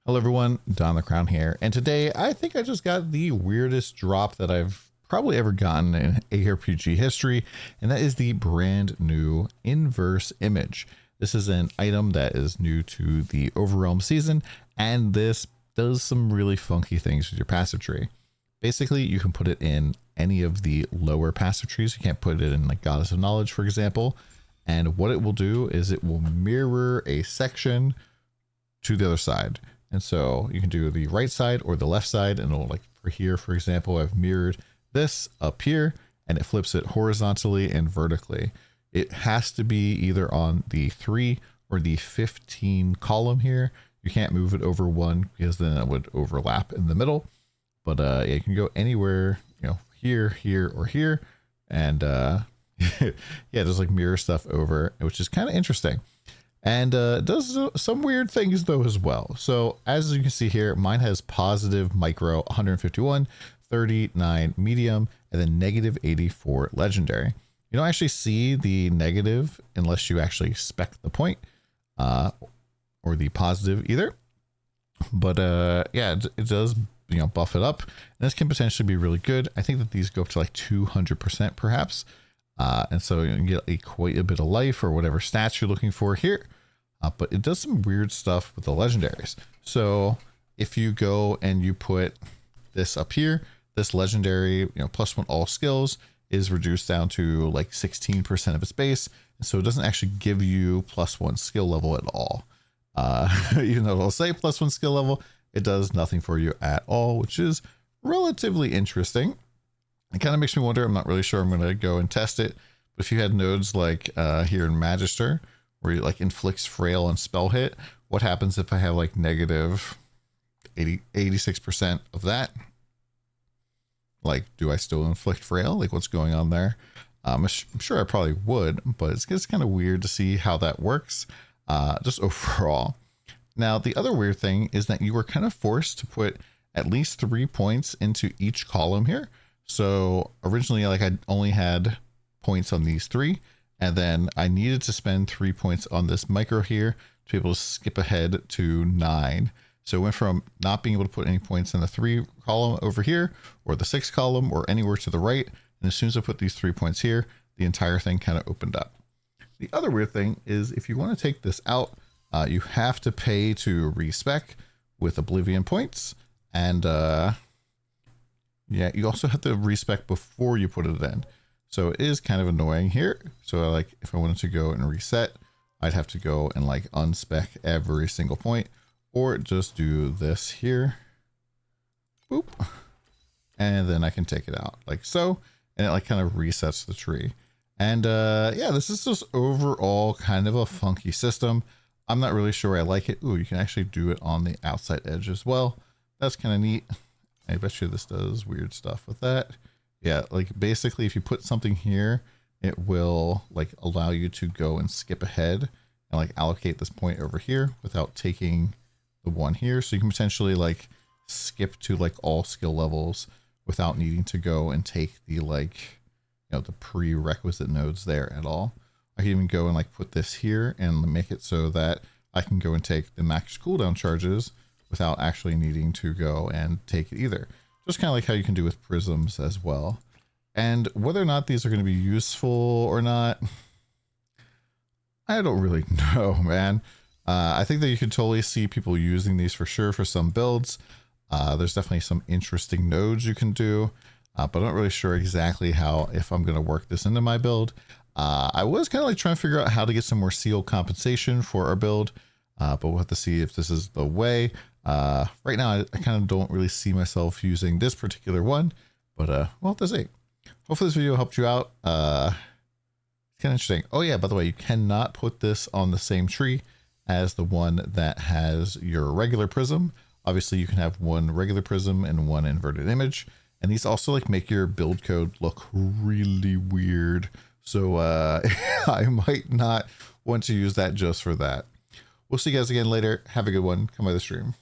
Hello everyone, DonTheCrown here, and today I think I just got the weirdest drop that I've probably ever gotten in ARPG history, and that is the brand new inverse image. This is an item that is new to the Overrealm season, and this does some really funky things with your passive tree. Basically, you can put it in any of the lower passive trees. You can't put it in like Goddess of Knowledge, for example, and what it will do is it will mirror a section to the other side. And so you can do the right side or the left side, and it'll, like for here, for example, I've mirrored this up here and it flips it horizontally and vertically. It has to be either on the 3 or the 15 column here. You can't move it over one because then it would overlap in the middle. But yeah, you can go anywhere, here, here, or here. And yeah, just like mirror stuff over, which is kind of interesting. And does some weird things though as well. So as you can see here, mine has positive micro 151, 39 medium, and then negative 84 legendary. You don't actually see the negative unless you actually spec the point or the positive either. But yeah, it does buff it up, and this can potentially be really good. I think that these go up to like 200% perhaps. And so you can get quite a bit of life or whatever stats you're looking for here. But it does some weird stuff with the legendaries. So if you go and you put this up here, this legendary, +1 all skills is reduced down to like 16% of its base. And so it doesn't actually give you +1 skill level at all. Even though it'll say +1 skill level, it does nothing for you at all, which is relatively interesting. It kind of makes me wonder. I'm not really sure. I'm going to go and test it. But if you had nodes like here in Magister, where you like inflicts frail and spell hit, what happens if I have like negative 86% of that? Like, do I still inflict frail? Like, what's going on there? I'm sure I probably would, but it's kind of weird to see how that works just overall. Now, the other weird thing is that you were kind of forced to put at least 3 points into each column here. So originally, like I only had points on these 3, and then I needed to spend 3 points on this micro here to be able to skip ahead to 9. So it went from not being able to put any points in the 3 column over here or the 6 column or anywhere to the right. And as soon as I put these 3 points here, the entire thing kind of opened up. The other weird thing is if you want to take this out, you have to pay to respec with Oblivion points. And yeah, you also have to respec before you put it in. So it is kind of annoying here. So like if I wanted to go and reset, I'd have to go and like unspec every single point, or just do this here. Boop. And then I can take it out like so. And it like kind of resets the tree. And yeah, this is just overall kind of a funky system. I'm not really sure I like it. Ooh, you can actually do it on the outside edge as well. That's kind of neat. I bet you this does weird stuff with that. Yeah, like basically if you put something here, it will like allow you to go and skip ahead and like allocate this point over here without taking the one here. So you can potentially like skip to like all skill levels without needing to go and take the like, the prerequisite nodes there at all. I can even go and like put this here and make it so that I can go and take the max cooldown charges without actually needing to go and take it either. Just kind of like how you can do with prisms as well. And whether or not these are going to be useful or not, I don't really know, man. I think that you could totally see people using these for sure for some builds. There's definitely some interesting nodes you can do, but I'm not really sure exactly if I'm going to work this into my build. I was kind of like trying to figure out how to get some more seal compensation for our build, but we'll have to see if this is the way. Right now, I kind of don't really see myself using this particular one, but we'll have to see. Hopefully this video helped you out. It's kind of interesting. Oh yeah, by the way, you cannot put this on the same tree as the one that has your regular prism. Obviously, you can have one regular prism and one inverted image, and these also like make your build code look really weird. So I might not want to use that just for that. We'll see you guys again later. Have a good one. Come by the stream.